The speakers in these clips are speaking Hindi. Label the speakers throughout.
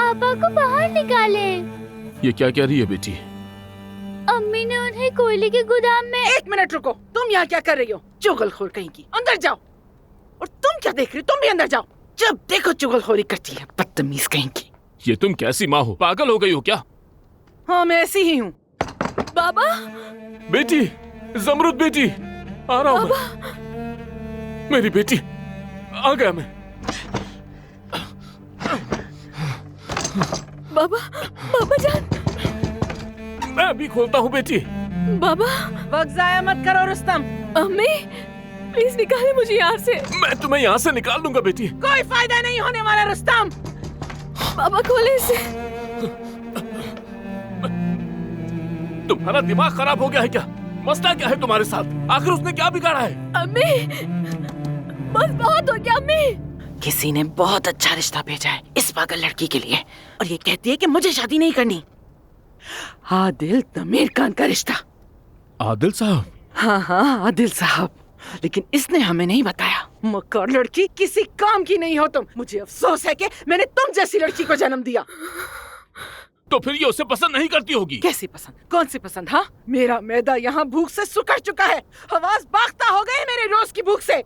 Speaker 1: पापा को बाहर निकाले।
Speaker 2: ये क्या कह रही है बेटी?
Speaker 1: अम्मी ने उन्हें कोयले के गोदाम में।
Speaker 3: एक मिनट रुको, तुम यहाँ क्या कर रही हो? चुगलखोर कहीं की, अंदर जाओ। और तुम क्या देख रही हो? तुम भी अंदर जाओ। जब देखो चुगलखोरी करती है, बदतमीज कहीं की।
Speaker 2: ये तुम कैसी माँ हो? पागल हो गई हो क्या?
Speaker 3: हाँ, मैं ऐसी ही हूँ।
Speaker 1: बाबा,
Speaker 2: बेटी, ज़मरुद बेटी, आ रहा हूँ मैं। मेरी बेटी, आ गया मैं।
Speaker 1: बाबा, बाबा जान।
Speaker 2: मैं अभी खोलता हूँ बेटी।
Speaker 1: बाबा,
Speaker 3: वक्त जाया मत करो रुस्तम।
Speaker 1: अम्मी, प्लीज निकाले मुझे यहाँ से।
Speaker 2: मैं तुम्हें यहाँ से निकाल दूंगा बेटी।
Speaker 3: कोई फायदा नहीं होने वाला रुस्तम।
Speaker 1: बाबा खोले इसे।
Speaker 2: तुम्हारा दिमाग खराब हो गया है क्या? मसला क्या है तुम्हारे साथ? आखिर उसने क्या बिगाड़ा है?
Speaker 1: अम्मी, बस बहुत हो गया अम्मी।
Speaker 3: किसी ने बहुत अच्छा रिश्ता भेजा है इस पागल लड़की के लिए, और ये कहती है कि मुझे शादी नहीं करनी। आदिल तमीर खान का रिश्ता।
Speaker 2: आदिल साहब?
Speaker 3: हाँ हाँ, आदिल साहब। लेकिन इसने हमें नहीं बताया। मक्कार लड़की, किसी काम की नहीं हो तुम। मुझे अफसोस है कि मैंने तुम जैसी लड़की को जन्म दिया।
Speaker 2: तो फिर ये उसे पसंद नहीं करती होगी?
Speaker 3: कैसी पसंद? कौन सी पसंद? हाँ, मेरा मैदा यहाँ भूख से सुखड़ चुका है। हवास बाख्ता हो गए मेरे रोज की भूख से।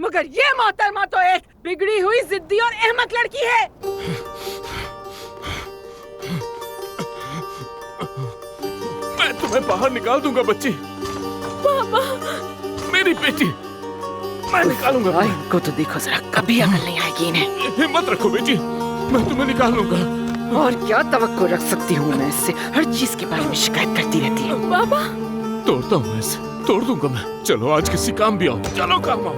Speaker 3: मगर ये मोहतरमा तो एक बिगड़ी हुई, जिद्दी और अहमक लड़की है।
Speaker 2: मैं तुम्हें बाहर निकाल दूंगा बच्ची।
Speaker 1: पापा,
Speaker 2: मेरी बेटी, मैं निकालूंगा तुम्हें।
Speaker 3: इनको तो देखो जरा, कभी अकल नहीं आएगी इन्हें।
Speaker 2: हिम्मत रखो बेटी, मैं तुम्हें निकाल लूंगा।
Speaker 3: और क्या तवक्को रख सकती हूँ मैं इससे? हर चीज के बारे में शिकायत करती रहती है।
Speaker 1: बाबा,
Speaker 2: तोड़ता हूँ मैं इसे, तोड़ दूंगा मैं। चलो आज किसी काम भी आओ। चलो काम आओ,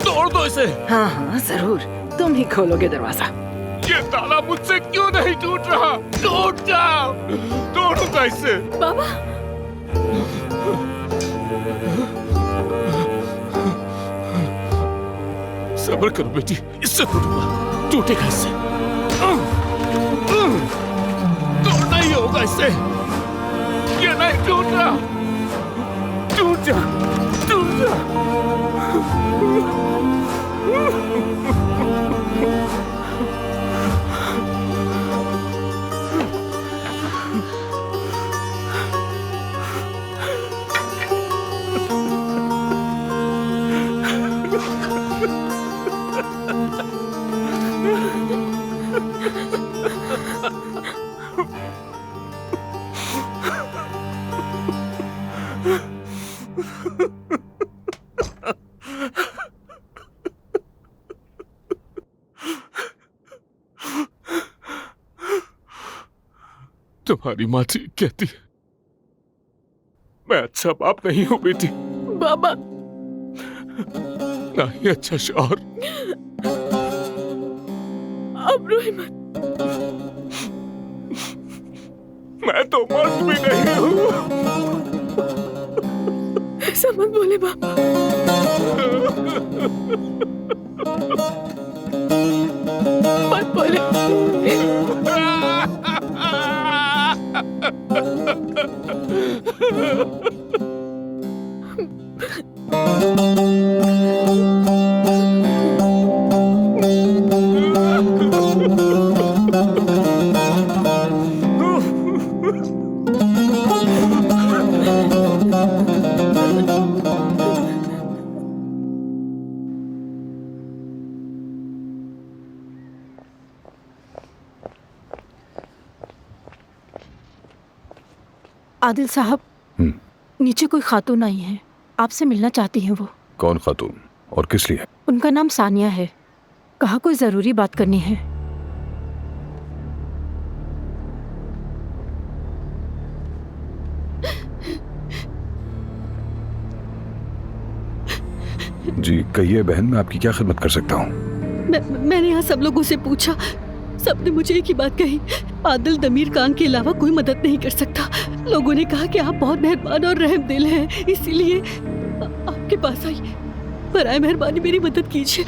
Speaker 2: तोड़ दो इसे।
Speaker 3: हाँ हाँ जरूर, तुम ही खोलोगे दरवाजा।
Speaker 2: ये ताला मुझसे क्यों नहीं टूट रहा? टूट जाओ, तोड़ूंगा इसे।
Speaker 1: बाबा,
Speaker 2: सब्र करो बेटी, इससे तोड़ूंगा, टूटेगा इससे। तोड़ना ही होगा इससे। ये नहीं टूट रहा। टूट जा, टूट जा। तुम्हारी माँ ठीक कहती है, मैं अच्छा बाप नहीं हूँ बेटी।
Speaker 1: बाबा,
Speaker 2: ना ही अच्छा शौहर।
Speaker 1: अब रोए मत।
Speaker 2: मैं तो मर्द भी नहीं हूँ।
Speaker 1: ऐसा मत बोले बाबा। मत बोले।
Speaker 4: आदिल साहब, नीचे कोई खातून आई है, आपसे मिलना चाहती हैं वो।
Speaker 5: कौन खातून और किस लिए?
Speaker 4: उनका नाम सानिया है, कहा कोई जरूरी बात करनी है।
Speaker 5: जी कहिए बहन, मैं आपकी क्या खिदमत कर सकता हूँ?
Speaker 6: मैंने यहाँ सब लोगों से पूछा, सबने मुझे एक ही बात कही, आदिल दमीर खान के अलावा कोई मदद नहीं कर सकता। लोगों ने कहा कि आप बहुत मेहरबान और रहम दिल हैं, इसीलिए आपके पास आई। बराए मेहरबानी मेरी मदद कीजिए।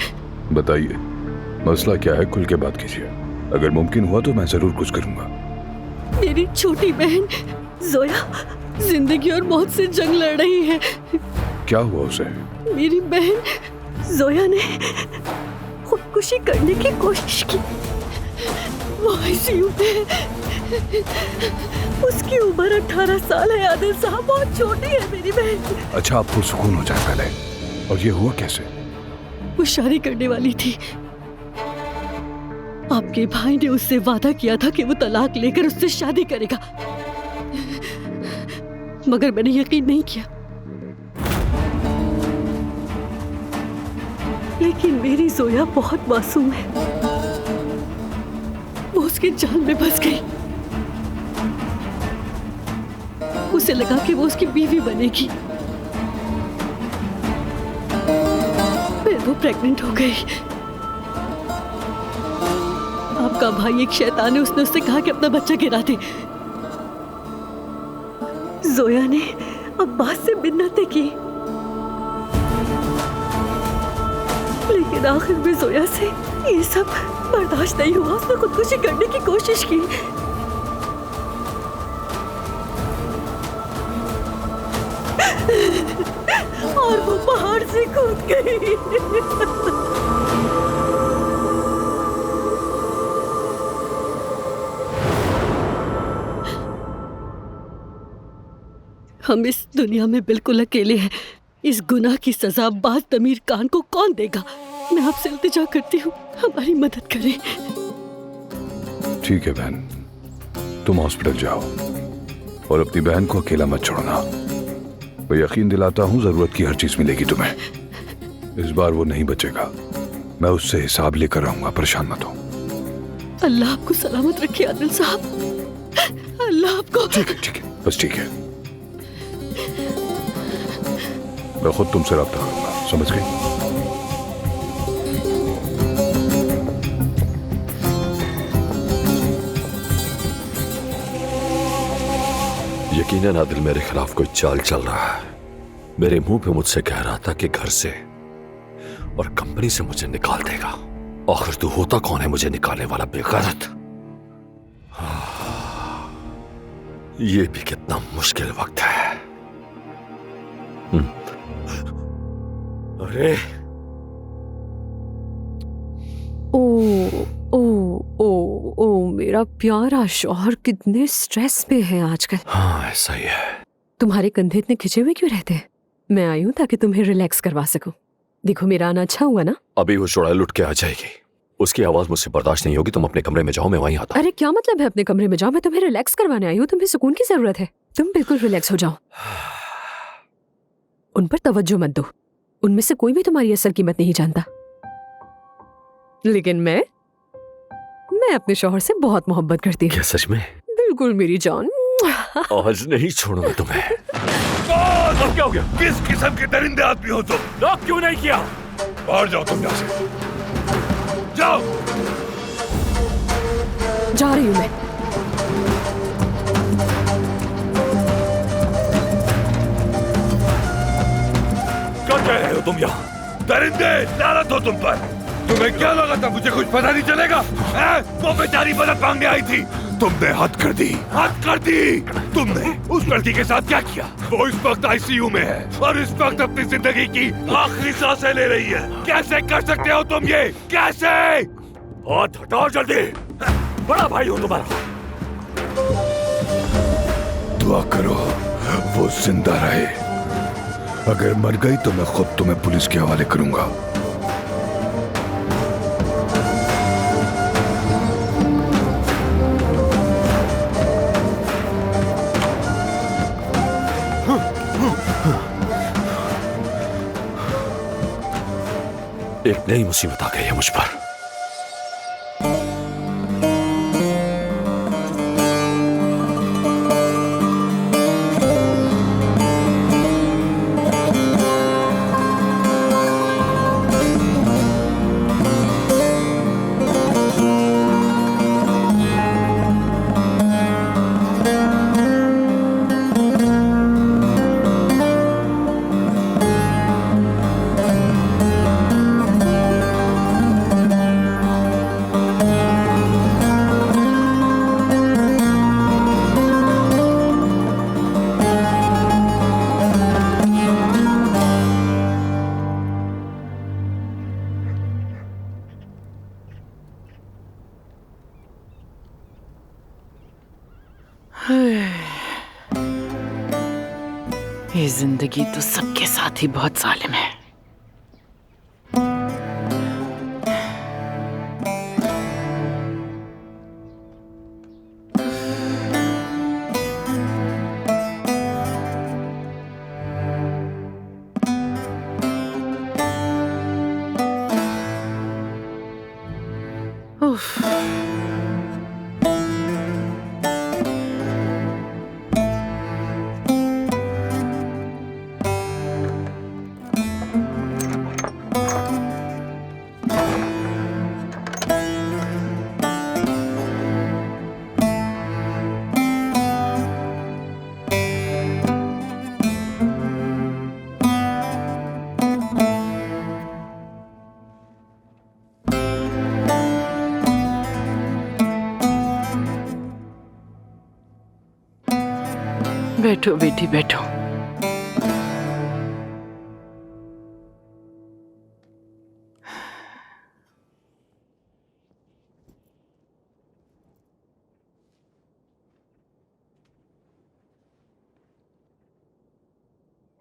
Speaker 5: बताइए मसला क्या है, खुल के बात कीजिए। अगर मुमकिन हुआ तो मैं जरूर कुछ करूँगा।
Speaker 6: मेरी छोटी बहन जोया जिंदगी और मौत से जंग लड़ रही है।
Speaker 5: क्या हुआ उसे?
Speaker 6: मेरी बहन जोया ने खुदकुशी करने की कोशिश की। वो आईसीयू में। उसकी उम्र 18 साल है आदिल साहब, बहुत छोटी है मेरी बहन।
Speaker 5: अच्छा, आपको सुकून हो जाए पहले। और ये हुआ कैसे?
Speaker 6: वो शादी करने वाली थी। आपके भाई ने उससे वादा किया था कि वो तलाक लेकर उससे शादी करेगा, मगर मैंने यकीन नहीं किया। लेकिन मेरी जोया बहुत मासूम है, वो उसके जाल में फंस गई। उसे लगा कि वो उसकी बीवी बनेगी, फिर वो प्रेग्नेंट हो गई। आपका भाई एक शैतान है, उसने उससे कहा कि अपना बच्चा गिरा दे। जोया ने अब्बास से मिन्नतें की, लेकिन आखिर में जोया से ये सब बर्दाश्त नहीं हुआ। उसने खुदकुशी करने की कोशिश की। और वो पहाड़ से कूद गई। हम इस दुनिया में बिल्कुल अकेले हैं। इस गुनाह की सजा बाज तमीर खान को कौन देगा? मैं आपसे इल्तिजा करती हूँ, हमारी मदद करें।
Speaker 5: ठीक है बहन, तुम हॉस्पिटल जाओ और अपनी बहन को अकेला मत छोड़ना। मैं यकीन दिलाता हूँ जरूरत की हर चीज मिलेगी तुम्हें। इस बार वो नहीं बचेगा, मैं उससे हिसाब लेकर रहूंगा, परेशान मत हो।
Speaker 6: अल्लाह आपको सलामत रखे आदिल साहब। अल्लाह आपको।
Speaker 5: ठीक है, बस ठीक है। मैं खुद तुमसे रब्ता करूंगा, समझ गई?
Speaker 7: यकीनन आदिल मेरे खिलाफ कोई चाल चल रहा है। मेरे मुंह पे मुझसे कह रहा था कि घर से और कंपनी से मुझे निकाल देगा। आखिर तू होता कौन है मुझे निकालने वाला बेगैरत? ये भी कितना मुश्किल वक्त है। अरे
Speaker 1: ओ मेरा प्यारा शौहर कितने स्ट्रेस में है आजकल।
Speaker 7: हाँ, ऐसा ही है।
Speaker 1: तुम्हारे कंधे इतने खिंचे हुए क्यों रहते हैं? मैं आई हूँ ताकि तुम्हें रिलैक्स करवा सकूं। देखो मेरा आना अच्छा हुआ ना?
Speaker 7: अभी वो चुड़ैल लुट के आ जाएगी, उसकी आवाज मुझसे बर्दाश्त नहीं होगी। तुम अपने कमरे में जाओ, मैं वहीं आता हूं।
Speaker 1: अरे क्या मतलब है अपने कमरे में जाओ? मैं तुम्हें रिलैक्स करवाने आई हूँ, तुम्हें सुकून की जरूरत है। तुम बिल्कुल रिलैक्स हो जाओ। उन पर तवज्जो मत दो, उनमें से कोई भी तुम्हारी असल कीमत नहीं जानता। लेकिन मैं अपने शौहर से बहुत मोहब्बत करती हूँ।
Speaker 7: क्या सच में?
Speaker 1: बिल्कुल मेरी जान।
Speaker 7: आज नहीं छोड़ूंगा तुम्हें।
Speaker 2: अब क्या हो गया? किस किस्म के दरिंदे आदमी हो तुम? लॉक क्यों नहीं किया? बाहर जाओ तुम यहाँ से, जाओ।
Speaker 1: जा रही हूँ मैं।
Speaker 2: क्या कह रहे हो तुम यहाँ? दरिंदे, लानत हो तुम पर। तुम्हें क्या लगा था मुझे कुछ पता नहीं चलेगा? वो बेचारी मदद मांगने आई थी, तुमने हद कर दी, हद कर दी। तुमने उस लड़की के साथ क्या किया? वो इस वक्त आईसीयू में है और इस वक्त अपनी जिंदगी की आखिरी सांसें ले रही है। कैसे कर सकते हो तुम ये? कैसे? हाथ हटाओ जल्दी, बड़ा भाई हूँ तुम्हारा।
Speaker 5: दुआ करो वो जिंदा रहे, अगर मर गई तो मैं खुद तुम्हें पुलिस के हवाले करूंगा।
Speaker 7: एक नई मुसीबत आ गई है मुझ पर।
Speaker 3: ये जिंदगी तो सबके साथ ही बहुत जालिम है। उफ। बैठो बेटी बैठो।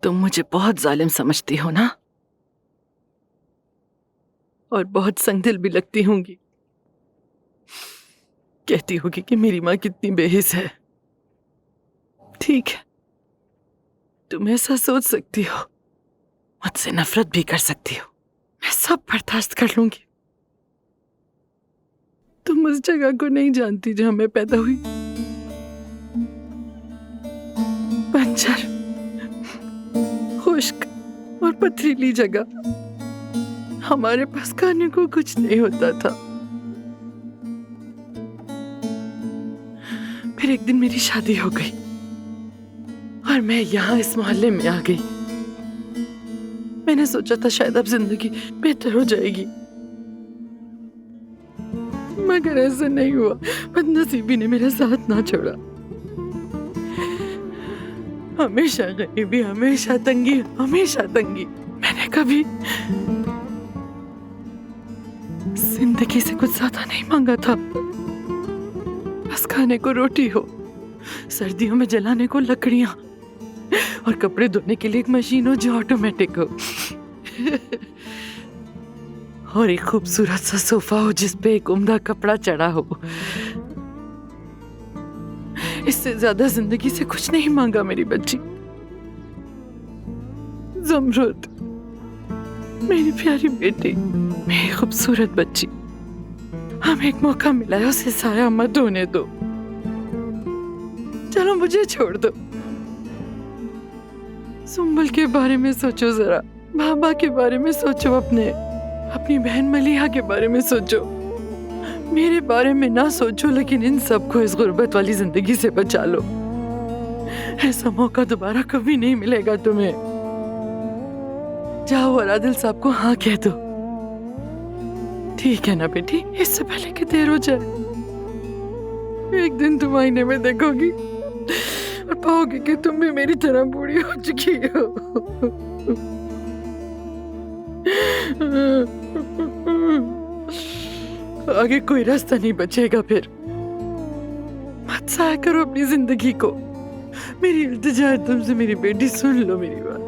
Speaker 3: तुम मुझे बहुत जालिम समझती हो ना, और बहुत संगदिल भी लगती होंगी। कहती होगी कि मेरी माँ कितनी बेहिस है। ठीक है, तुम ऐसा सोच सकती हो, मुझसे नफरत भी कर सकती हो, मैं सब बर्दाश्त कर लूंगी। तुम उस जगह को नहीं जानती जहां मैं पैदा हुई। बंजर, खुश्क और पथरीली जगह। हमारे पास खाने को कुछ नहीं होता था। फिर एक दिन मेरी शादी हो गई और मैं यहाँ इस मोहल्ले में आ गई। मैंने सोचा था शायद अब जिंदगी बेहतर हो जाएगी, मगर ऐसा नहीं हुआ। बदनसीबी ने मेरा साथ ना छोड़ा। हमेशा गरीबी, हमेशा तंगी, हमेशा तंगी। मैंने कभी जिंदगी से कुछ ज्यादा नहीं मांगा था। बस खाने को रोटी हो, सर्दियों में जलाने को लकड़ियां और कपड़े धोने के लिए एक मशीन हो जो ऑटोमेटिक हो और एक खूबसूरत सा सोफा हो जिस पे एक उम्दा कपड़ा चढ़ा हो। इससे ज्यादा जिंदगी से कुछ नहीं मांगा मेरी बच्ची। ज़मरुद, मेरी प्यारी बेटी, मेरी खूबसूरत बच्ची, हमें एक मौका मिला है, उसे साया मत होने दो। चलो मुझे छोड़ दो। सुंबल के बारे में सोचो जरा, बाबा के बारे में सोचो, अपनी बहन मलिहा के बारे में सोचो। मेरे बारे में ना सोचो, लेकिन इन सबको इस गुर्बत वाली जिंदगी से बचा लो। ऐसा मौका दोबारा कभी नहीं मिलेगा तुम्हें। जाओ और आदिल साहब को हाँ कह दो। ठीक है ना बेटी, इससे पहले कि देर हो जाए। एक दिन तुम आईने में देखोगी और पाओगे कि तुम भी मेरी तरह बूढ़ी हो चुकी हो। आगे कोई रास्ता नहीं बचेगा फिर। मत ज़ाया करो अपनी जिंदगी को। मेरी इल्तिजा है तुमसे मेरी बेटी, सुन लो मेरी बात,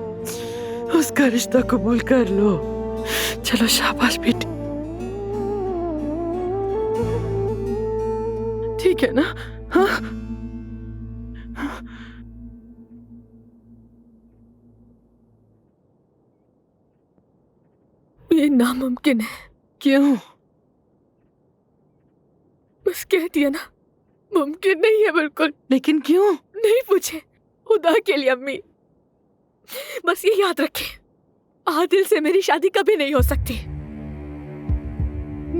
Speaker 3: उसका रिश्ता कबूल कर लो। चलो शाबाश बेटी, ठीक है ना? हाँ
Speaker 6: ये नामुमकिन है।
Speaker 3: क्यों?
Speaker 6: बस कह दिया ना, मुमकिन नहीं है बिल्कुल।
Speaker 3: लेकिन क्यों?
Speaker 6: नहीं पूछे, खुदा के लिए अम्मी, बस ये याद रखें, आदिल से मेरी शादी कभी नहीं हो सकती।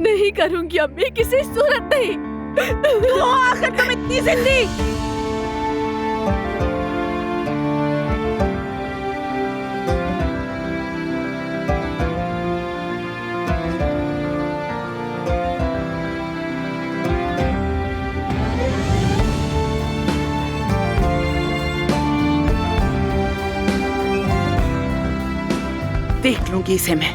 Speaker 6: नहीं करूंगी अम्मी, किसी सूरत नहीं।
Speaker 3: क्यों आखिर तुम इतनी जिद्दी? देख लूंगी इसे मैं।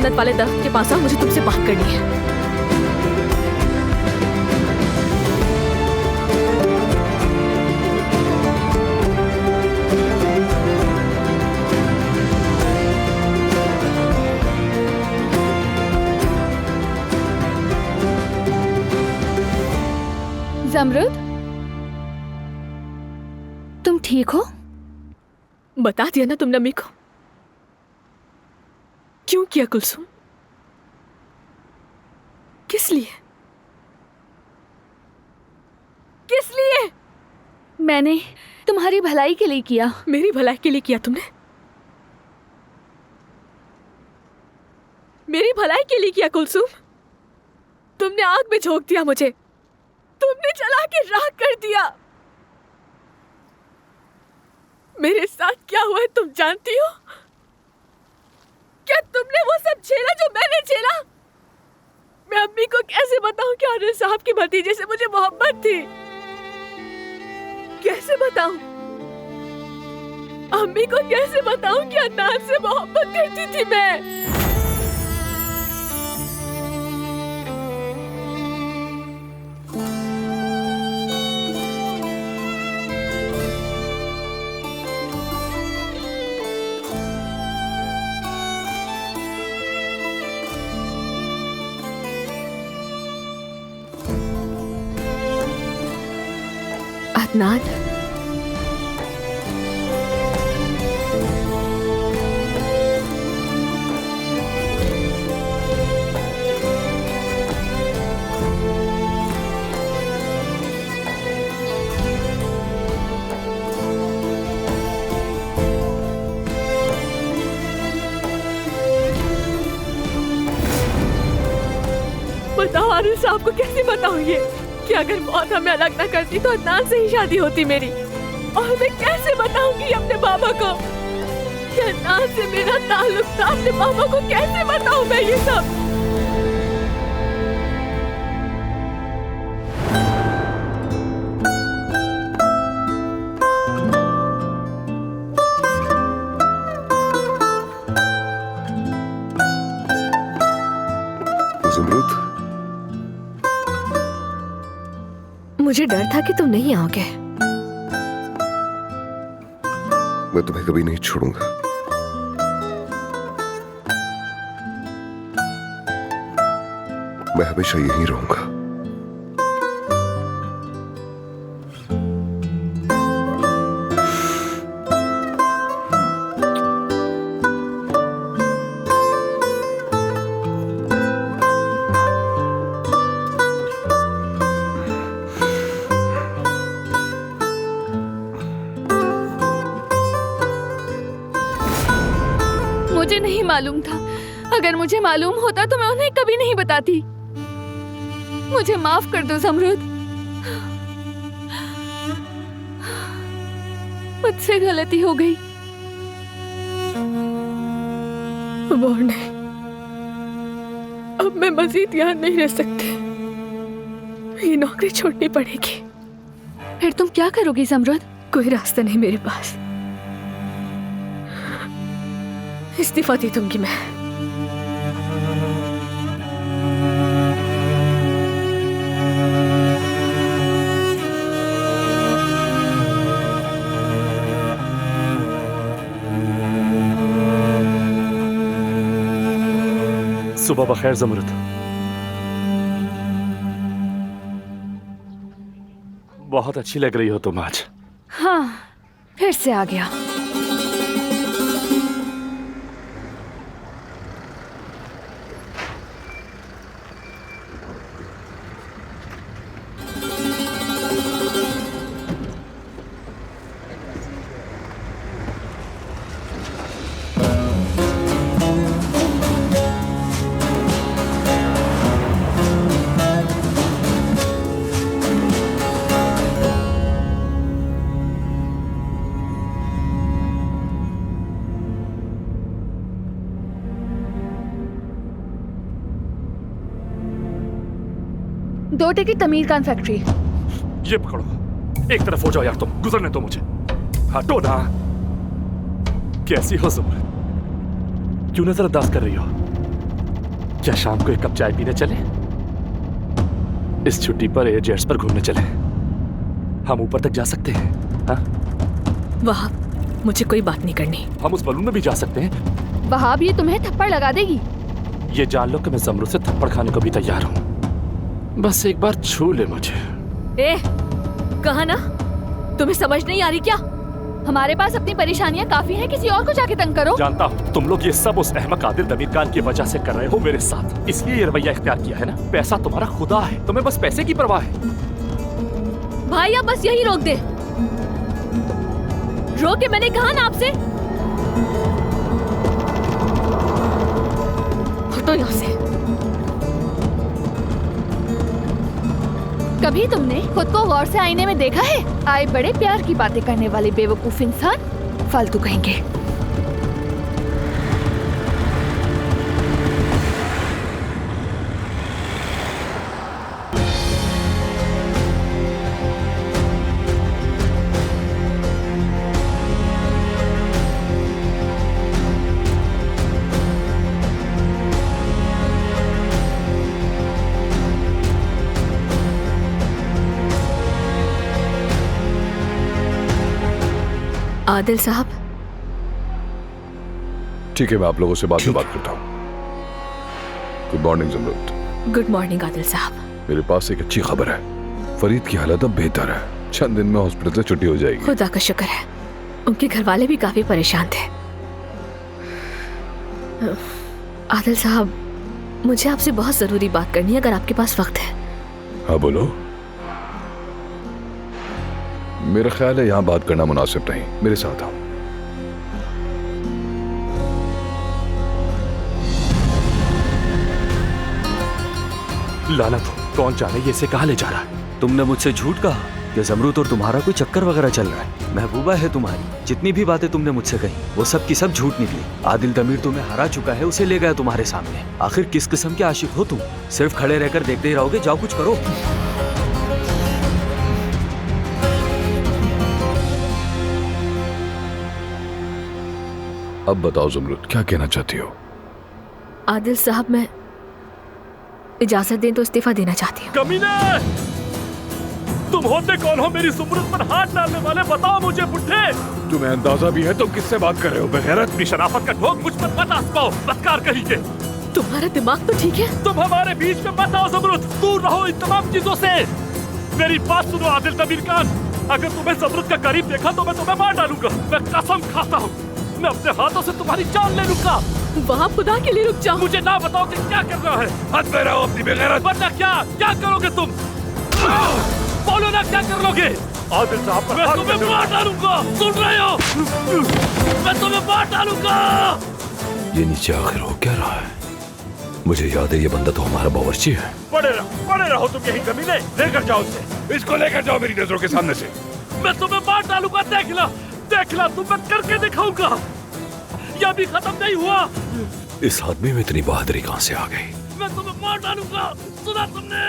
Speaker 6: मन्नत वाले दरख्त के पास आओ, मुझे तुमसे बात करनी है।
Speaker 4: जमरुद, तुम ठीक हो?
Speaker 6: बता दिया ना तुमने अम्मी को। क्यों किया कुलसुम? किस लिए? किस लिए?
Speaker 4: मैंने तुम्हारी भलाई के लिए किया।
Speaker 6: मेरी भलाई के लिए किया तुमने? मेरी भलाई के लिए किया कुलसुम? तुमने आग में झोंक दिया मुझे, तुमने जला के राख कर दिया। मेरे साथ क्या हुआ है तुम जानती हो? क्या तुमने वो सब झेला जो मैंने झेला? मैं अम्मी को कैसे बताऊं कि आनंद साहब की भतीजे से मुझे मोहब्बत थी? कैसे बताऊं? अम्मी को कैसे बताऊं कि अदनान से मोहब्बत करती थी मैं? अदनान, बताओ आनंद साहब को कैसे बताऊं ये कि अगर मौत हमें अलग ना करती तो अदनान से ही शादी होती मेरी। और मैं कैसे बताऊंगी अपने पापा को कि अदनान से मेरा ताल्लुक था? अपने पापा को कैसे बताऊं मैं ये सब?
Speaker 8: ज़मरुद,
Speaker 6: मुझे डर था कि तुम नहीं आओगे।
Speaker 8: मैं तुम्हें कभी नहीं छोड़ूंगा। मैं हमेशा यहीं रहूंगा।
Speaker 4: मुझे नहीं मालूम था। अगर मुझे मालूम होता तो मैं उन्हें कभी नहीं बताती। मुझे माफ कर दो ज़मरुद, मुझसे गलती हो गई।
Speaker 6: वो नहीं, अब मैं मजीद यहाँ नहीं रह सकती। ये नौकरी छोड़नी पड़ेगी।
Speaker 4: फिर तुम क्या करोगी ज़मरुद?
Speaker 6: कोई रास्ता नहीं मेरे पास। इस्तीफा दे दूंगी मैं।
Speaker 9: सुबह बखैर ज़मरुद। बहुत अच्छी लग रही हो तुम आज।
Speaker 4: हाँ, फिर से आ गया। दो टिकट तमीर खान फैक्ट्री।
Speaker 9: ये पकड़ो, एक तरफ हो जाओ यार, तुम गुजरने दो मुझे। हटो ना। कैसी हो ज़मरुद? क्यों नजरअंदाज कर रही हो? क्या शाम को एक कप चाय पीने चले? इस छुट्टी पर एयर जेट्स पर घूमने चले। हम ऊपर तक जा सकते हैं। हाँ?
Speaker 1: वहाब, मुझे कोई बात नहीं करनी।
Speaker 9: हम उस बलून में भी जा सकते हैं।
Speaker 4: वहाब, ये तुम्हें थप्पड़ लगा देगी।
Speaker 9: ये जान लो कि मैं ज़मरूद से थप्पड़ खाने को भी तैयार हूँ। बस एक बार छू ले मुझे।
Speaker 1: कहा ना, तुम्हें समझ नहीं आ रही क्या?
Speaker 4: हमारे पास अपनी परेशानियां काफी हैं, किसी और को जाके तंग करो।
Speaker 9: जानता हूँ तुम लोग ये सब उस अहमक आदिल दमीर खान की वजह से कर रहे हो मेरे साथ, इसलिए ये रवैया इख्तियार किया है ना। पैसा तुम्हारा खुदा है, तुम्हें बस पैसे की परवाह है।
Speaker 1: भाई अब बस यही रोक दे। रोक के मैंने कहा ना आपसे। हटो यहाँ से।
Speaker 4: कभी तुमने खुद को गौर से आईने में देखा है? आए बड़े प्यार की बातें करने वाले बेवकूफ इंसान, फालतू कहेंगे।
Speaker 1: आदिल साहब,
Speaker 5: ठीक है, मैं आप लोगों से बाद में बात करता हूँ। Good morning Zamrud.
Speaker 1: Good morning Adil साहब।
Speaker 5: मेरे पास एक अच्छी खबर है। फरीद की हालत अब बेहतर है। चंद दिन में हॉस्पिटल से छुट्टी हो जाएगी।
Speaker 1: खुदा का शुक्र है। उनके घर वाले भी काफी परेशान थे। आदिल साहब, मुझे आपसे बहुत जरूरी बात करनी है, अगर आपके पास वक्त है।
Speaker 5: हाँ बोलो। मेरा ख्याल है यहाँ बात करना मुनासिब नहीं, मेरे साथ आओ।
Speaker 9: लानत हो, कौन जाने ये इसे कहाँ ले जा रहा है।
Speaker 10: तुमने मुझसे झूठ कहा कि ज़मरूद और तुम्हारा कोई चक्कर वगैरह चल रहा है। महबूबा है तुम्हारी, जितनी भी बातें तुमने मुझसे कही वो सब की सब झूठ निकली। आदिल दमीर तुम्हें हरा चुका है, उसे ले गया तुम्हारे सामने। आखिर किस किस्म के आशिक हो तुम? सिर्फ खड़े रहकर देखते ही रहोगे? जाओ कुछ करो।
Speaker 5: अब बताओ ज़मरूद, क्या कहना चाहती हो?
Speaker 1: आदिल साहब, मैं इजाजत दें तो इस्तीफा देना चाहती हूँ।
Speaker 9: कमीने! तुम होते कौन हो मेरी ज़मरूद पर हाथ डालने वाले? बताओ मुझे बुढ़े।
Speaker 5: तुम्हें अंदाजा भी है तुम किससे बात कर रहे हो? बेगैरत।
Speaker 9: अपनी शराफत का ठोक मुझ पर मत आजमाओ, बदकार कहीं के।
Speaker 1: तुम्हारा दिमाग तो ठीक है?
Speaker 9: तुम हमारे बीच में मत आओ ज़मरूद, दूर रहो इन तमाम चीजों से। मेरी बात सुनो आदिल दमीर खान, अगर तुम्हें ज़मरूद का करीब देखा तो मैं तुम्हें मार डालूंगा। मैं कसम खाता हूँ, मैं अपने हाथों से तुम्हारी जान ले लूंगा।
Speaker 1: वहाँ खुदा के लिए रुक जाओ।
Speaker 9: मुझे ना बताओ कि क्या कर रहा है।
Speaker 2: हाथ में रहो अपनी बेगैरत।
Speaker 9: वरना क्या करोगे तुम? बोलो ना, क्या कर लोगे? आदिल साहब, मैं तुम्हें मार डालूंगा। सुन रहे हो? मैं तुम्हें मार डालूंगा।
Speaker 7: ये नीचे आखिर हो क्या रहा है? मुझे याद है ये बंदा तो हमारा बावर्ची है।
Speaker 2: पड़े रहो तुम यहीं कमीने। लेकर जाओ उसे, इसको लेकर जाओ मेरी नजरों के सामने से।
Speaker 9: मैं तुम्हें मार डालूंगा, देख ला तुम, मैं करके दिखाऊंगा। यह भी खत्म नहीं हुआ।
Speaker 7: इस आदमी में इतनी बहादुरी कहाँ से आ गई?
Speaker 9: मैं तुम्हें मार डालूंगा, सुना तुमने?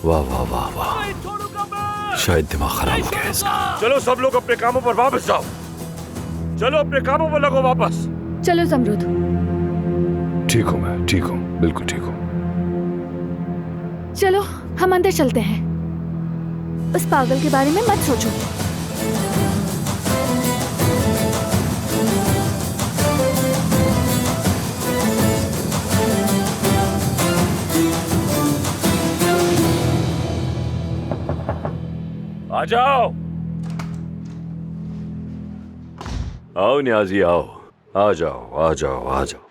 Speaker 7: वाह वाह वाह वाह,
Speaker 9: नहीं छोड़ूंगा मैं।
Speaker 7: शायद दिमाग खराब हो गया इसका।
Speaker 2: चलो सब लोग अपने कामों पर वापस जाओ। चलो अपने कामों पर लगो वापस।
Speaker 4: चलो ज़मरूद।
Speaker 5: ठीक हूँ मैं, ठीक हूँ, बिल्कुल ठीक हूँ।
Speaker 4: चलो हम अंदर चलते हैं। उस पागल के बारे में मत सोचो।
Speaker 2: आ जाओ।
Speaker 7: आओ न्याजी, आओ, आ जाओ आ जाओ आ जाओ।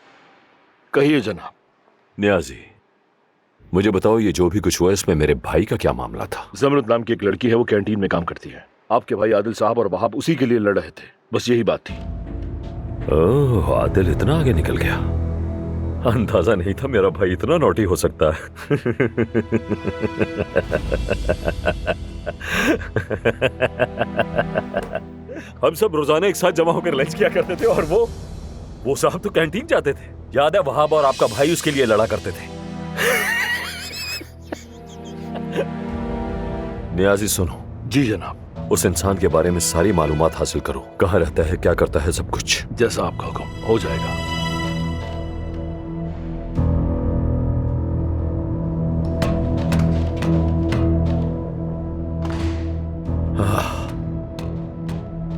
Speaker 9: कहिए जनाब।
Speaker 7: न्याजी, मुझे बताओ ये जो भी कुछ हुआ इसमें मेरे भाई का क्या मामला था?
Speaker 9: ज़मरूद नाम की एक लड़की है, वो कैंटीन में काम करती है। आपके भाई आदिल साहब और वहाब उसी के लिए लड़ रहे थे, बस यही बात थी।
Speaker 7: ओह, आदिल इतना आगे निकल गया। अंदाजा नहीं था मेरा भाई इतना नॉटी हो सकता है। हम सब रोजाना एक साथ जमा होकर लंच किया करते थे और वो साहब तो कैंटीन जाते थे। याद है वहाब और आपका भाई उसके लिए लड़ा करते थे। नियाजी सुनो।
Speaker 9: जी जनाब।
Speaker 7: उस इंसान के बारे में सारी मालूमात हासिल करो, कहाँ रहता है, क्या करता है, सब कुछ।
Speaker 9: जैसा आपका हुक्म, हो जाएगा।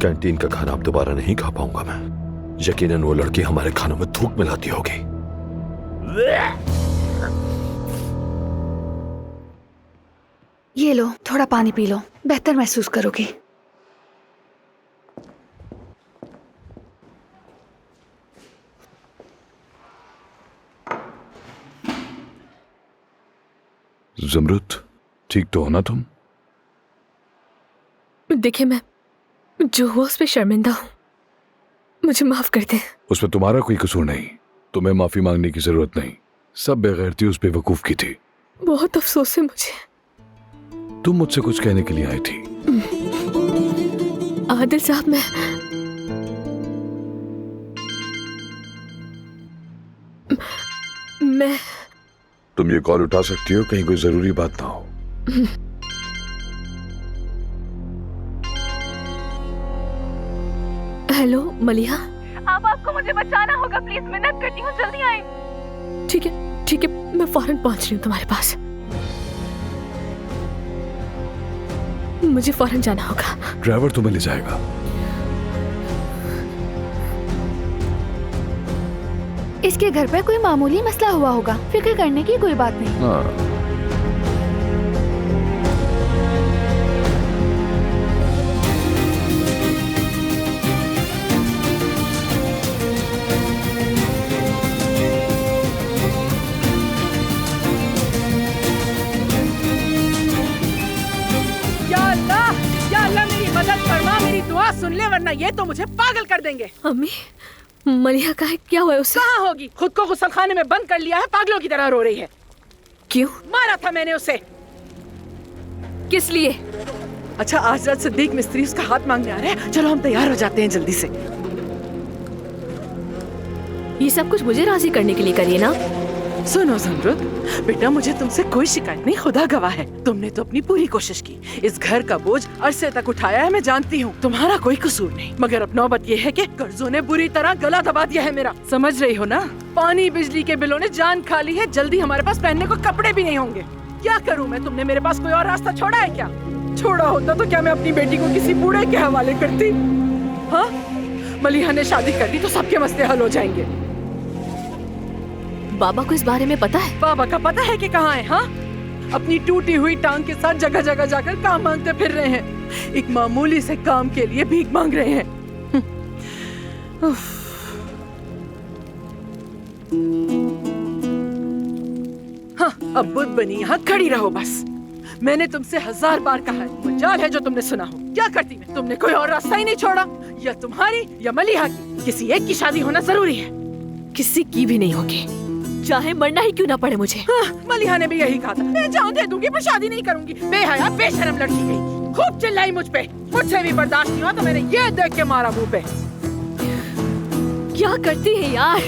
Speaker 7: कैंटीन का खाना अब दोबारा नहीं खा पाऊंगा मैं। यकीनन वो लड़की हमारे खानों में थूक मिलाती होगी।
Speaker 4: ये लो, थोड़ा पानी पी लो, बेहतर महसूस करोगे।
Speaker 5: जमरुद, ठीक तो हो ना तुम?
Speaker 1: देखिए, मैं जो हुआ उस पर शर्मिंदा हूँ, मुझे माफ कर दे।
Speaker 5: उसमें तुम्हारा कोई कसूर नहीं, तुम्हें माफी मांगने की जरूरत नहीं। सब बेगैरती उस बेवकूफ की थी।
Speaker 1: बहुत अफसोस है मुझे।
Speaker 5: तुम मुझसे कुछ कहने के लिए आई थी।
Speaker 1: आदिल साहब, मैं
Speaker 5: तुम ये कॉल उठा सकती हो, कहीं कोई जरूरी बात ना हो।
Speaker 1: हेलो मलिहा।
Speaker 4: आपको मुझे बचाना होगा, प्लीज, मिन्नत करती हूँ, जल्दी आए।
Speaker 1: ठीक है, ठीक है, मैं फौरन पहुंच रही हूँ तुम्हारे पास। मुझे फौरन जाना होगा।
Speaker 5: ड्राइवर तुम्हें ले जाएगा।
Speaker 4: इसके घर पे कोई मामूली मसला हुआ होगा, फिक्र करने की कोई बात नहीं।
Speaker 5: हाँ।
Speaker 3: दुआ सुन ले, वरना ये तो मुझे पागल कर देंगे।
Speaker 1: अम्मी, मलिहा का है, क्या हुआ है उसे?
Speaker 3: कहाँ होगी? खुद को गुस्लखाने में बंद कर लिया है, पागलों की तरह रो रही है।
Speaker 1: क्यों?
Speaker 3: मारा था मैंने उसे।
Speaker 1: किस लिए?
Speaker 3: अच्छा, आज रात सिद्दीक मिस्त्री उसका हाथ मांगने आ रहे हैं। चलो हम तैयार हो जाते हैं जल्दी से।
Speaker 1: ये सब कुछ मुझे राजी करने के लिए करिए ना।
Speaker 3: सुनो जमरुद, बेटा, मुझे तुमसे कोई शिकायत नहीं, खुदा गवाह है। तुमने तो अपनी पूरी कोशिश की, इस घर का बोझ अरसे तक उठाया है, मैं जानती हूँ। तुम्हारा कोई कसूर नहीं, मगर अब नौबत ये है कि कर्जों ने बुरी तरह गला दबा दिया है मेरा। समझ रही हो ना? पानी बिजली के बिलों ने जान खा ली है। जल्दी हमारे पास पहनने को कपड़े भी नहीं होंगे। क्या करूँ मैं? तुमने मेरे पास कोई और रास्ता छोड़ा है क्या? छोड़ा होता तो क्या मैं अपनी बेटी को किसी बूढ़े के हवाले करती? हाँ, मलिहा ने शादी कर दी तो सबके मसले हल हो जाएंगे।
Speaker 1: बाबा को इस बारे में पता है?
Speaker 3: बाबा का पता है कि कहाँ है? हाँ, अपनी टूटी हुई टांग के साथ जगह जगह जाकर काम मांगते फिर रहे हैं। एक मामूली से काम के लिए भीख मांग रहे हैं। हाँ, अब बुद्ध बनी यहाँ खड़ी रहो बस। मैंने तुमसे 1000 बार कहा है, मजाल है जो तुमने सुना हो। क्या करती मैं? तुमने कोई और रास्ता ही नहीं छोड़ा। या तुम्हारी या मलिहा की, किसी एक की शादी होना जरूरी है।
Speaker 1: किसी की भी नहीं होगी, चाहे मरना ही क्यों ना पड़े मुझे।
Speaker 3: हाँ, मलिहा ने भी यही कहा था। मैं जान दे दूंगी पर शादी नहीं करूंगी। बेहया बेशरम लड़की गई, खूब चिल्लाई मुझ पे। मुझसे भी बर्दाश्त नहीं हुआ तो मैंने ये देख के मारा मुंह पे।
Speaker 1: क्या करती है यार?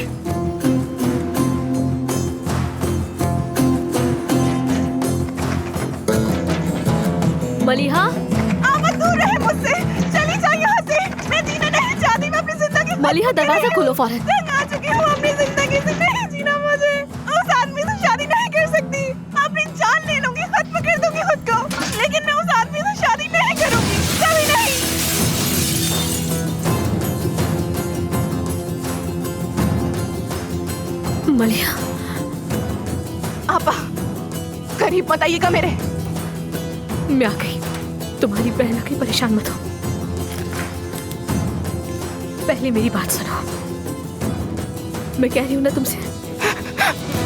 Speaker 1: मलिहा,
Speaker 4: मत दूर रहे मुझसे, चली जाए यहाँ से। मैं जीना नहीं चाहती, मैं अपनी जिंदगी।
Speaker 1: मलिहा, दरवाजा खोलो फौरन।
Speaker 4: तंग आ चुकी हूँ अपनी जिंदगी से, नहीं जीना मुझे। उस आदमी से शादी नहीं कर सकती। अपनी जान ले लूंगी, खत्म कर दूंगी खुद को, लेकिन मैं उस आदमी से शादी नहीं करूंगी, कभी नहीं।
Speaker 1: मलिहा,
Speaker 4: आपा, करीब बताइएगा मेरे।
Speaker 1: मैं आ गई। तुम्हारी बहन आ गई, परेशान मत हो। पहले मेरी बात सुनो। मैं कह रही हूँ ना तुमसे,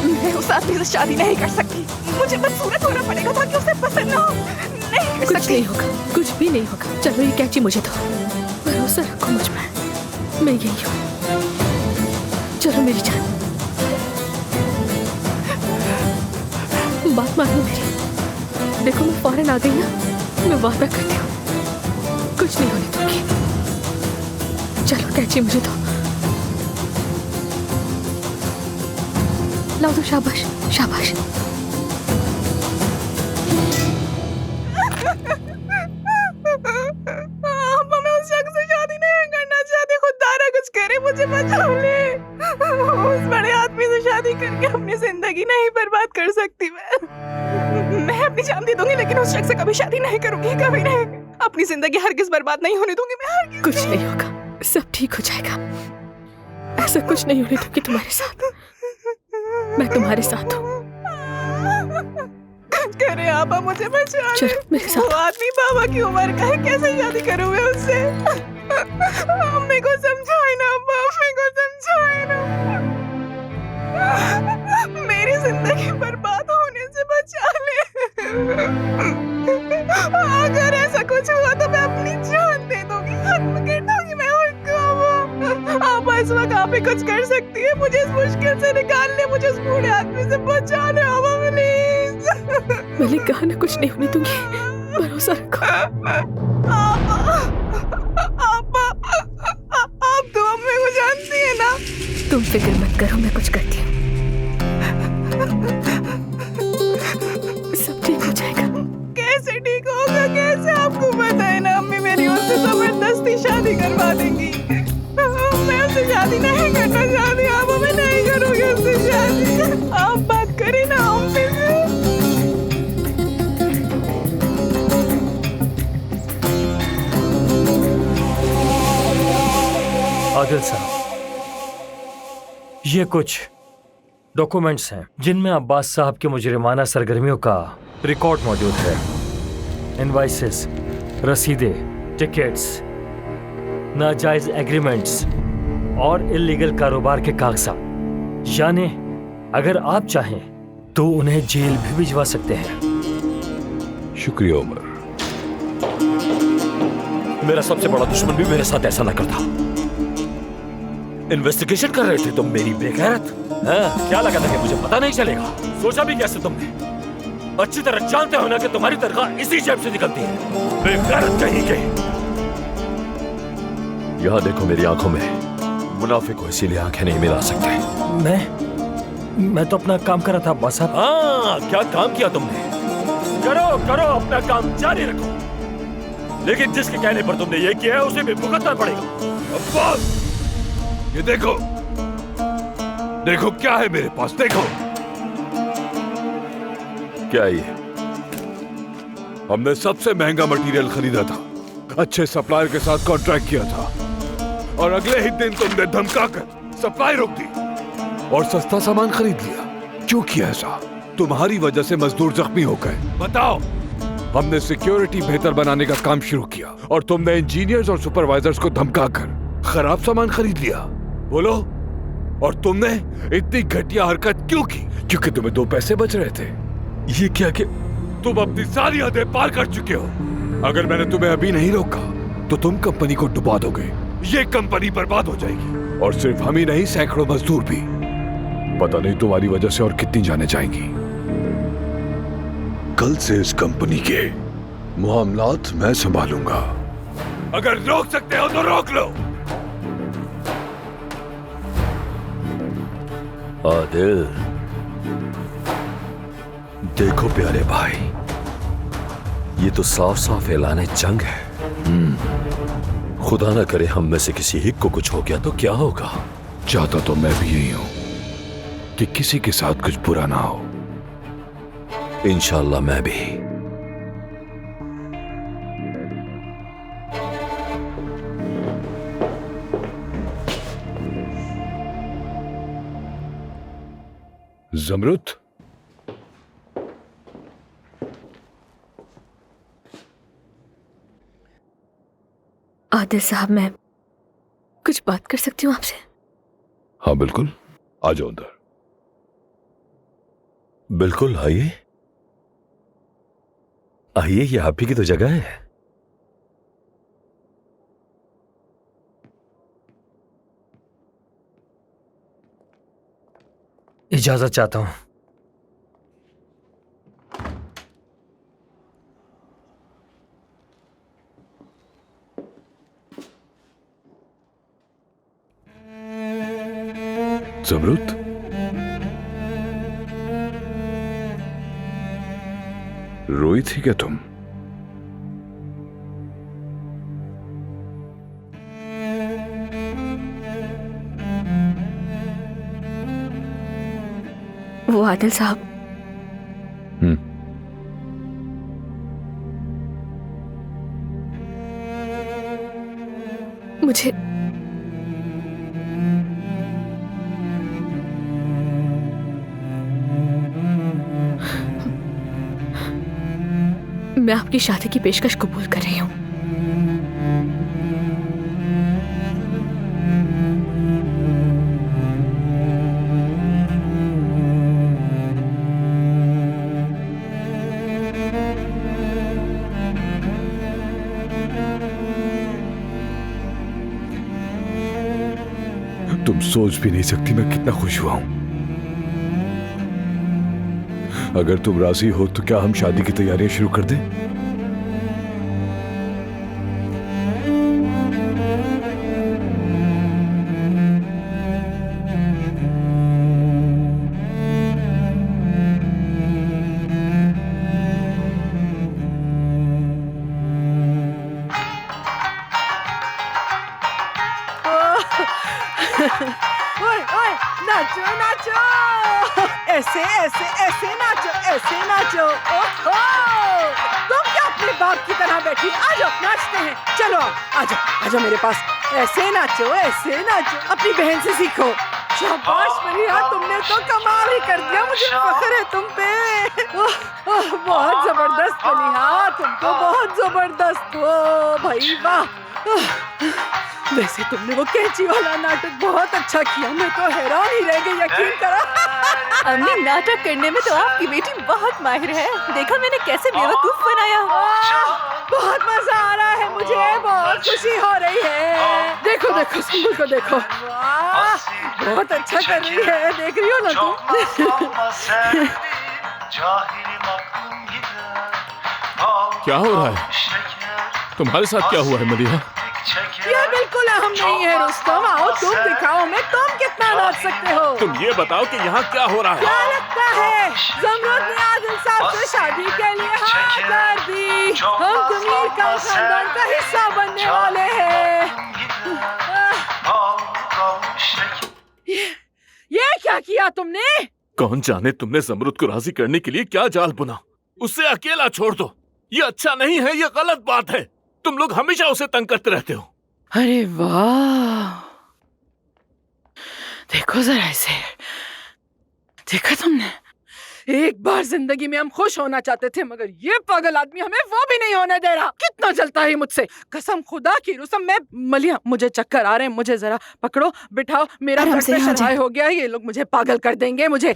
Speaker 4: मैं उस आदमी से शादी नहीं कर सकती। मुझे बदसूरत होना पड़ेगा ताकि उसे पसंद ना हो। नहीं कर
Speaker 1: कुछ
Speaker 4: सकती।
Speaker 1: नहीं होगा, कुछ भी नहीं होगा। चलो ये कैची मुझे दो, भरोसा रखो मुझ पर, मैं यही हूँ। चलो मेरी जान, बात मानो मेरी। देखो मैं फौरन आ गई ना, मैं वादा करती हूँ कुछ नहीं होने दूंगी। चलो कैची मुझे दो, लाओ तो। शाबाश शाबाश।
Speaker 4: मैं उस शख्स से शादी नहीं करना चाहती। खुदारा कुछ करे, मुझे बचा ले। उस बड़े आदमी से शादी करके अपनी जिंदगी नहीं बर्बाद कर सकती। मैं अपनी जान दे दूंगी, लेकिन उस शख्स से कभी शादी नहीं करूंगी, कभी नहीं। अब अपनी जिंदगी हरगिज बर्बाद नहीं होने दूंगी मैं, हरगिज।
Speaker 1: कुछ नहीं होगा, सब ठीक हो जाएगा। ऐसा कुछ नहीं होने दूंगी तुम्हारे साथ। मैं तुम्हारे साथ हूँ।
Speaker 4: करे आपा, मुझे बचा ले।
Speaker 1: चलो मेरे साथ।
Speaker 4: वो आदमी बाबा की उम्र का है, कैसे शादी करूँ मैं उससे? अम्मी को समझाए ना अब्बा, अम्मी को समझाए ना। मेरी जिंदगी बर्बाद होने से बचा ले। अगर ऐसा कुछ हुआ तो मैं अपनी जान दे दूंगी, खत्म कर दूंगी मैं उसको। आप इस वक्त आप ही कुछ कर सकती है, मुझे इस मुश्किल से निकाल ले, मुझे उस बूढ़े आदमी से बचा ले आबा प्लीज।
Speaker 1: मैंने कहा ना कुछ नहीं होने दूंगी, भरोसा रखो।
Speaker 4: आप तो अम्मी को जानती है ना।
Speaker 1: तुम फिक्र मत करो, मैं कुछ करती हूँ। सब ठीक हो जाएगा।
Speaker 4: कैसे ठीक होगा, कैसे? आपको पता है ना अम्मी मेरी उससे जबरदस्ती शादी करवा देंगी। मैं उससे शादी नहीं करना चाहती, आप मैं नहीं करूँगी उससे शादी। आप बात करें ना अम्मी से।
Speaker 9: आदिल साहब, ये कुछ डॉक्यूमेंट्स हैं जिनमें अब्बास साहब की मुजरिमाना सरगर्मियों का रिकॉर्ड मौजूद है। इनवाइसेस, रसीदें, टिकट्स, नाजायज एग्रीमेंट्स और इल्लीगल कारोबार के कागजात। यानी अगर आप चाहें तो उन्हें जेल भी भिजवा सकते हैं।
Speaker 5: शुक्रिया उमर।
Speaker 7: मेरा सबसे बड़ा दुश्मन भी मेरे साथ ऐसा न करता। इन्वेस्टिगेशन कर रहे थे तुम मेरी बेगैरत। क्या लगा था कि मुझे पता नहीं चलेगा? सोचा भी कैसे तुमने? अच्छी तरह जानते हो ना कि तुम्हारी तनख्वाह इसी जेब से निकलती है। बेगैरत कहीं के। यहाँ देखो मेरी आंखों में, मुनाफे को इसीलिए आंखें नहीं मिला सकते।
Speaker 9: मैं तो अपना काम कर रहा था अब्बास साहब।
Speaker 7: हाँ, क्या काम किया तुमने? करो करो, अपना काम जारी रखो, लेकिन जिसके कहने पर तुमने ये किया है उसे भी भुगतना पड़ेगा।
Speaker 2: अब्बास, ये देखो, देखो क्या है मेरे पास, देखो।
Speaker 7: क्या ये?
Speaker 2: हमने सबसे महंगा मटेरियल खरीदा था, अच्छे सप्लायर के साथ कॉन्ट्रैक्ट किया था, और अगले ही दिन तुमने धमकाकर सप्लाई रोक दी और सस्ता सामान खरीद लिया। क्यों किया ऐसा? तुम्हारी वजह से मजदूर जख्मी हो गए। बताओ। हमने सिक्योरिटी बेहतर बनाने का काम शुरू किया और तुमने इंजीनियर्स और सुपरवाइजर्स को धमकाकर खराब सामान खरीद लिया। बोलो, और तुमने इतनी घटिया हरकत क्यों की? क्योंकि तुम्हें 2 पैसे बच रहे थे। ये क्या कि तुम अपनी सारी हदें पार कर चुके हो। अगर मैंने तुम्हें अभी नहीं रोका तो तुम कंपनी को डुबा दोगे। ये कंपनी बर्बाद हो जाएगी, और सिर्फ हम ही नहीं, सैकड़ों मजदूर भी। पता नहीं तुम्हारी वजह से और कितनी जाने जाएंगी। कल से इस कंपनी के मामलात मैं संभालूंगा। अगर रोक सकते हो तो रोक लो।
Speaker 7: आदिल, देखो प्यारे भाई, ये तो साफ साफ ऐलान जंग है। खुदा ना करे हम में से किसी एक को कुछ हो गया तो क्या होगा?
Speaker 5: चाहता तो मैं भी यही हूं कि किसी के साथ कुछ बुरा ना हो।
Speaker 7: इंशाल्लाह मैं भी।
Speaker 5: जमरुत,
Speaker 1: आदिल साहब, मैं कुछ बात कर सकती हूँ आपसे?
Speaker 5: हाँ बिल्कुल, आ जाओ अंदर।
Speaker 7: बिल्कुल, आइए आइए, ये आप ही की तो जगह है।
Speaker 9: इजाजत चाहता हूं।
Speaker 5: जमरुत, रोई थी क्या तुम?
Speaker 1: वो आदिल साहब, मुझे मैं आपकी शादी की पेशकश कबूल कर रही हूँ।
Speaker 5: तुम सोच भी नहीं सकती मैं कितना खुश हुआ हूं। अगर तुम राजी हो तो क्या हम शादी की तैयारियां शुरू कर दें?
Speaker 4: ओए ओए नाचो नाचो, ऐसे ऐसे ऐसे नाचो, ऐसे नाचो। ओहो, तुम क्या अपने बाप की तरह बैठी? आ जाओ नाचते हैं, चलो आ जाओ, आ जाओ मेरे पास। ऐसे नाचो, ऐसे नाचो, अपनी बहन से सीखो। शाबाश मरिया, तुमने तो कमाल ही कर दिया, मुझे फख्र है तुम पे। बहुत जबरदस्त मलिहा, तुम तो बहुत जबरदस्त हो भाई, वाह। वैसे तुमने वो कैंची वाला नाटक बहुत अच्छा किया, मैं तो हैरान ही रह गई, यकीन करो।
Speaker 1: अम्मी, नाटक करने में तो आपकी बेटी बहुत माहिर है। देखा मैंने कैसे बेवकूफ बनाया।
Speaker 4: बहुत मजा आ रहा है मुझे, बहुत खुशी हो रही है। देखो देखो संभल को देखो, बहुत अच्छा कर रही है, देख रही हो ना तुम?
Speaker 9: क्या हो रहा है? तुम्हारे साथ क्या हुआ है मलिहा?
Speaker 4: ये बिल्कुल अहम नहीं है रुस्तम, आओ तुम दिखाओ मैं तुम कितना नाच सकते हो।
Speaker 9: तुम ये बताओ कि यहाँ क्या हो रहा है?
Speaker 4: क्या लगता है ज़मरुद ने आदिल साहब से शादी के लिए हाँ कर दी। हम तमीर का खानदान का हिस्सा बनने वाले हैं। ये क्या किया तुमने?
Speaker 9: कौन जाने तुमने ज़मरुद को राजी करने के लिए क्या जाल बुना। उसे अकेला छोड़ दो, ये अच्छा नहीं है, ये गलत बात है। तुम लोग हमेशा उसे तंग करते रहते हो।
Speaker 3: अरे वाह, देखो जरा इसे, देखा तुमने?
Speaker 4: एक बार जिंदगी में हम खुश होना चाहते थे, मगर ये पागल आदमी हमें वो भी नहीं होने दे रहा। कितना जलता है मुझसे, कसम खुदा की रुस्तम। मैं मलिया, मुझे चक्कर आ रहे हैं, मुझे जरा पकड़ो बिठाओ, मेरा प्रेशर हाई हो गया, ये लोग मुझे पागल कर देंगे मुझे।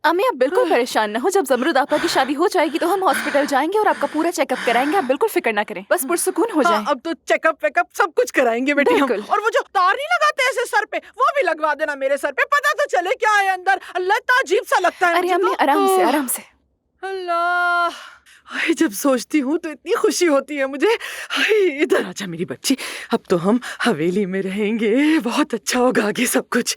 Speaker 1: अम्मी, आप बिल्कुल परेशान न हो। जब ज़मरुद आपा की शादी हो जाएगी तो हम हॉस्पिटल जाएंगे और आपका पूरा चेकअप कराएंगे। आप बिल्कुल फिक्र ना करें, बस पुरसुकून हो जाए।
Speaker 4: अब तो चेकअप वेकअप सब कुछ कराएंगे बेटी हम। और वो जो तार नहीं लगाते ऐसे सर पे, वो भी लगवा देना मेरे सर पे, पता तो चले क्या है अंदर। अल्लाह, इतना अजीब सा लगता है।
Speaker 1: अरे अम्मी, आराम से आराम से।
Speaker 4: अल्लाह, जब सोचती हूँ तो इतनी खुशी होती है मुझे। इधर आजा मेरी बच्ची, अब तो हम हवेली में रहेंगे, बहुत अच्छा होगा आगे सब कुछ।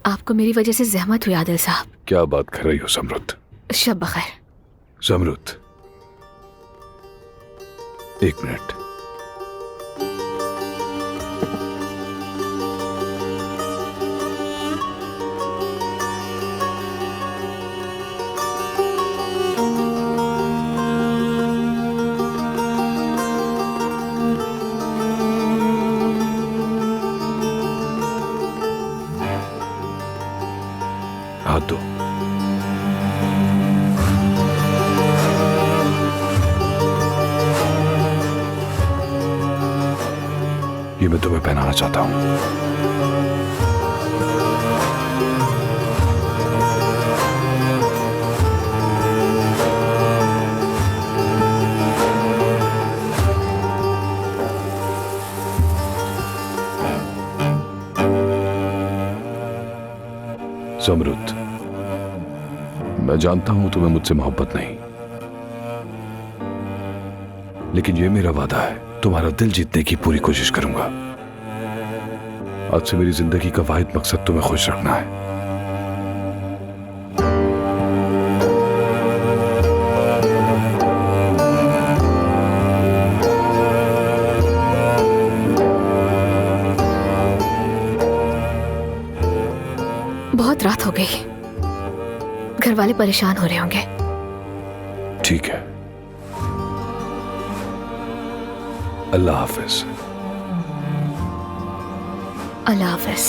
Speaker 1: आपको मेरी वजह से ज़हमत हुई आदिल साहब।
Speaker 5: क्या बात कर रही हो ज़मरुद?
Speaker 1: शब बखैर।
Speaker 5: ज़मरुद, एक मिनट। हाथ दो। ये मैं तुम्हें पहनाना चाहता हूं। ज़मरुद, मैं जानता हूं तुम्हें मुझसे मोहब्बत नहीं, लेकिन ये मेरा वादा है, तुम्हारा दिल जीतने की पूरी कोशिश करूंगा। आज से मेरी जिंदगी का वाहिद मकसद तुम्हें खुश रखना है।
Speaker 1: गई। घर वाले परेशान हो रहे होंगे।
Speaker 5: ठीक है, अल्लाह हाफिज।
Speaker 1: अल्लाह हाफिज।